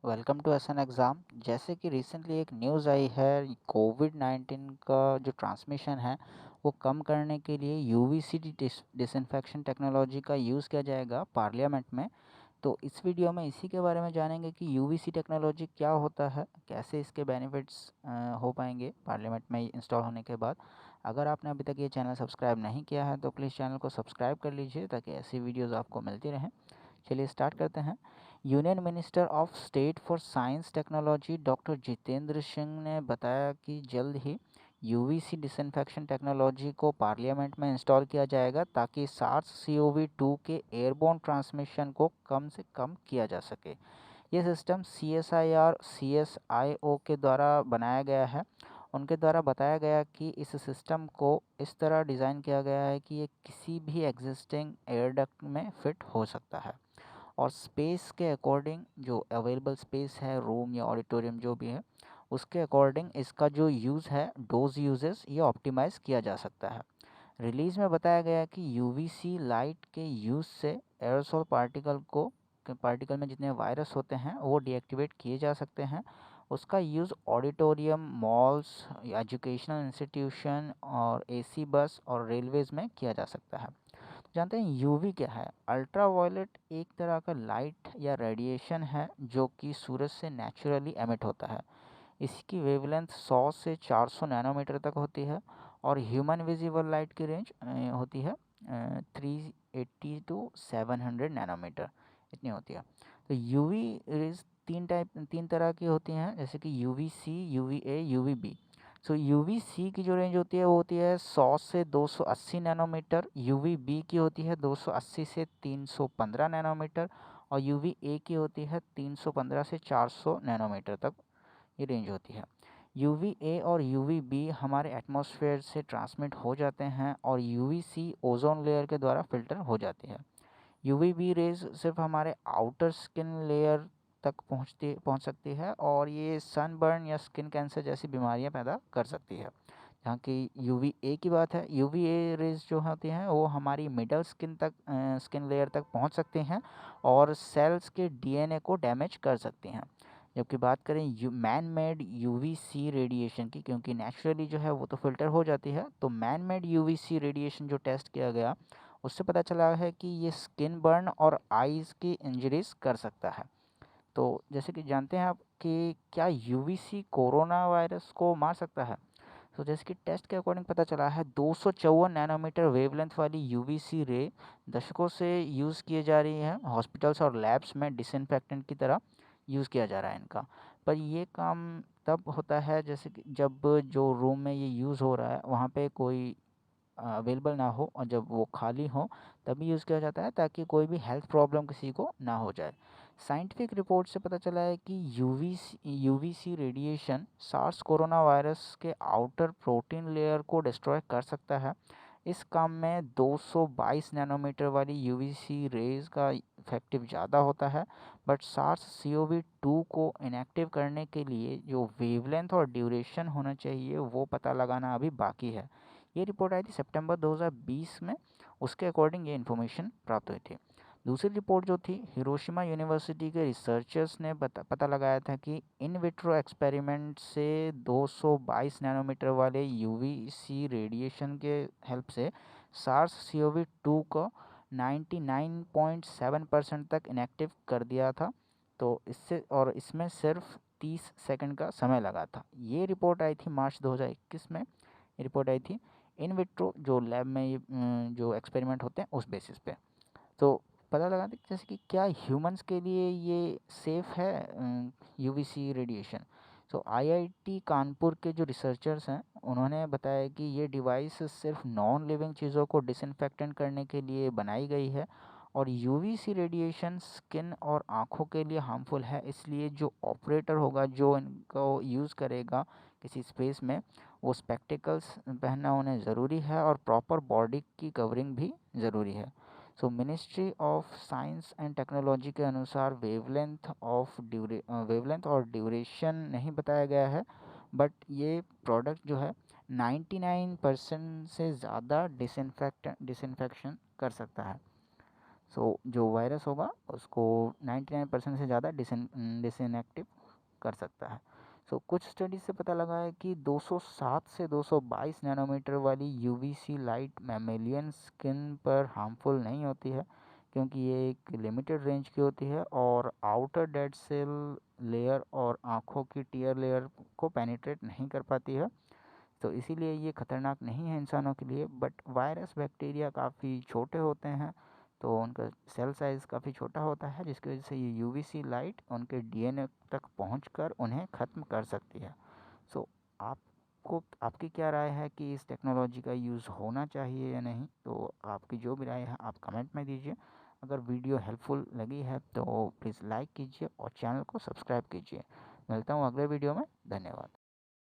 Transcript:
Welcome to SN exam. जैसे कि recently एक न्यूज़ आई है, कोविड-19 का जो ट्रांसमिशन है वो कम करने के लिए यूवीसी डिसइंफेक्शन टेक्नोलॉजी का यूज़ किया जाएगा पार्लियामेंट में। तो इस वीडियो में इसी के बारे में जानेंगे कि यूवीसी टेक्नोलॉजी क्या होता है, कैसे इसके बेनिफिट्स हो पाएंगे पार्लियामेंट में इंस्टॉल होने के बाद। अगर आपने अभी तक ये चैनल सब्सक्राइब नहीं किया है तो प्लीज़ चैनल को सब्सक्राइब कर लीजिए ताकि ऐसी वीडियोज़ आपको मिलती रहें। चलिए स्टार्ट करते हैं। Union minister of state for science technology doctor Jitendra Singh ने बताया कि जल्द ही यूवीसी डिसइंफेक्शन टेक्नोलॉजी को पार्लियामेंट में इंस्टॉल किया जाएगा ताकि सार्स सीओवी 2 के एयरबोर्न ट्रांसमिशन को कम से कम किया जा सके। ये सिस्टम सीएसआईआर सीएसआईओ के द्वारा बनाया गया है। उनके द्वारा बताया गया कि इस सिस्टम को इस तरह डिज़ाइन किया गया है कि ये किसी भी एग्जिस्टिंग एयर डक्ट में फिट हो सकता है और स्पेस के अकॉर्डिंग जो अवेलेबल स्पेस है, रूम या ऑडिटोरियम जो भी है, उसके अकॉर्डिंग इसका जो यूज़ है, डोज यूजेस ये ऑप्टिमाइज़ किया जा सकता है। रिलीज़ में बताया गया कि यूवीसी लाइट के यूज़ से एरोसोल पार्टिकल में जितने वायरस होते हैं वो डीएक्टिवेट किए जा सकते हैं। उसका use auditorium, malls, educational institution और एसी बस और रेलवेज़ में किया जा सकता है। जानते हैं यूवी क्या है? अल्ट्रावायलेट एक तरह का लाइट या रेडिएशन है जो कि सूरज से नेचुरली एमिट होता है। इसकी वेवलेंथ 100 से 400 नैनोमीटर तक होती है और ह्यूमन विजिबल लाइट की रेंज होती है 380 टू 700 नैनोमीटर, इतनी होती है। तो यूवी रेज तीन तरह की होती हैं, जैसे कि UV C, UV A, UV B. So UV C की जो रेंज होती है वो होती है 100 से 280 नैनोमीटर, यूवी बी की होती है 280 से 315 नैनोमीटर और यूवी ए की होती है 315 से 400 नैनोमीटर तक ये रेंज होती है। यूवी ए और यूवी बी हमारे एटमॉस्फेयर से ट्रांसमिट हो जाते हैं और यूवी सी ओजोन लेयर के द्वारा फिल्टर हो जाती है। यूवी बी रेज सिर्फ हमारे आउटर स्किन लेयर तक पहुंच सकती है और ये सनबर्न या स्किन कैंसर जैसी बीमारियां पैदा कर सकती है। जहाँ की यूवी ए की बात है, यूवी ए रेज जो होती हैं वो हमारी मिडल स्किन लेयर तक पहुंच सकती हैं और सेल्स के डीएनए को डैमेज कर सकती हैं। जबकि बात करें मैन मेड यूवी सी रेडिएशन की, क्योंकि नेचुरली जो है वो तो फिल्टर हो जाती है, तो मैन मेड यूवी सी रेडिएशन जो टेस्ट किया गया उससे पता चला है कि ये स्किन बर्न और आईज़ की इंजरीज कर सकता है। तो जैसे कि जानते हैं आप कि क्या यूवीसी कोरोना वायरस को मार सकता है? तो जैसे कि टेस्ट के अकॉर्डिंग पता चला है 254 नैनोमीटर वेवलेंथ वाली यूवीसी रे दशकों से यूज़ किए जा रही है हॉस्पिटल्स और लैब्स में डिसइंफेक्टेंट की तरह यूज़ किया जा रहा है इनका। पर ये काम तब होता है जैसे कि जब जो रूम में ये यूज़ हो रहा है वहाँ पे कोई अवेलेबल ना हो और जब वो खाली हो तभी यूज़ किया जाता है ताकि कोई भी हेल्थ प्रॉब्लम किसी को ना हो जाए। साइंटिफिक रिपोर्ट से पता चला है कि UVC radiation SARS corona virus के आउटर प्रोटीन लेयर को डिस्ट्रॉय कर सकता है। इस काम में 222 नैनोमीटर वाली यूवीसी रेज का इफेक्टिव ज़्यादा होता है, बट सार्स सीओवी 2 को इनएक्टिव करने के लिए जो वेवलेंथ और ड्यूरेशन होना चाहिए वो पता लगाना अभी बाकी है। ये रिपोर्ट आई थी सितंबर 2020 में, उसके अकॉर्डिंग ये इन्फॉर्मेशन प्राप्त हुई थी। दूसरी रिपोर्ट जो थी हिरोशिमा यूनिवर्सिटी के रिसर्चर्स ने पता लगाया था कि इन विट्रो एक्सपेरिमेंट से 222 नैनोमीटर वाले यूवीसी रेडिएशन के हेल्प से सार्स सीओवी 2 को 99.7% तक इनएक्टिव कर दिया था। तो इसमें सिर्फ 30 सेकंड का समय लगा था। ये रिपोर्ट आई थी मार्च 2021 में। ये रिपोर्ट आई थी इन विट्रो जो लैब में ये जो एक्सपेरिमेंट होते हैं उस बेसिस पे। तो पता लगा था जैसे कि क्या ह्यूमंस के लिए ये सेफ़ है यूवीसी रेडिएशन। सो आईआईटी कानपुर के जो रिसर्चर्स हैं उन्होंने बताया कि ये डिवाइस सिर्फ नॉन लिविंग चीज़ों को डिसइंफेक्टेंट करने के लिए बनाई गई है और यूवीसी रेडिएशन स्किन और आँखों के लिए हार्मफुल है, इसलिए जो ऑपरेटर होगा जो इनको यूज़ करेगा किसी स्पेस में वो स्पेक्टिकल्स पहनना उन्हें ज़रूरी है और प्रॉपर बॉडी की कवरिंग भी ज़रूरी है। सो ministry of science and technology के अनुसार वेवलेंथ और ड्यूरेशन नहीं बताया गया है, बट ये प्रोडक्ट जो है 99% से ज़्यादा डिसइंफेक्शन कर सकता है। सो जो वायरस होगा उसको 99% से ज़्यादा डिसइनएक्टिव कर सकता है। सो कुछ स्टडीज से पता लगा है कि 207 से 222 नैनोमीटर वाली यूवीसी लाइट मैमेलियन स्किन पर हार्मफुल नहीं होती है, क्योंकि ये एक लिमिटेड रेंज की होती है और आउटर डेड सेल लेयर और आँखों की टीयर लेयर को पेनिट्रेट नहीं कर पाती है। तो इसीलिए ये खतरनाक नहीं है इंसानों के लिए। बट वायरस बैक्टीरिया काफ़ी छोटे होते हैं, तो उनका सेल साइज़ काफ़ी छोटा होता है, जिसकी वजह से ये यूवीसी लाइट उनके डीएनए तक पहुंचकर उन्हें ख़त्म कर सकती है। सो आपको आपकी क्या राय है कि इस टेक्नोलॉजी का यूज़ होना चाहिए या नहीं? तो आपकी जो भी राय है आप कमेंट में दीजिए। अगर वीडियो हेल्पफुल लगी है तो प्लीज़ लाइक कीजिए और चैनल को सब्सक्राइब कीजिए। मिलता हूँ अगले वीडियो में। धन्यवाद।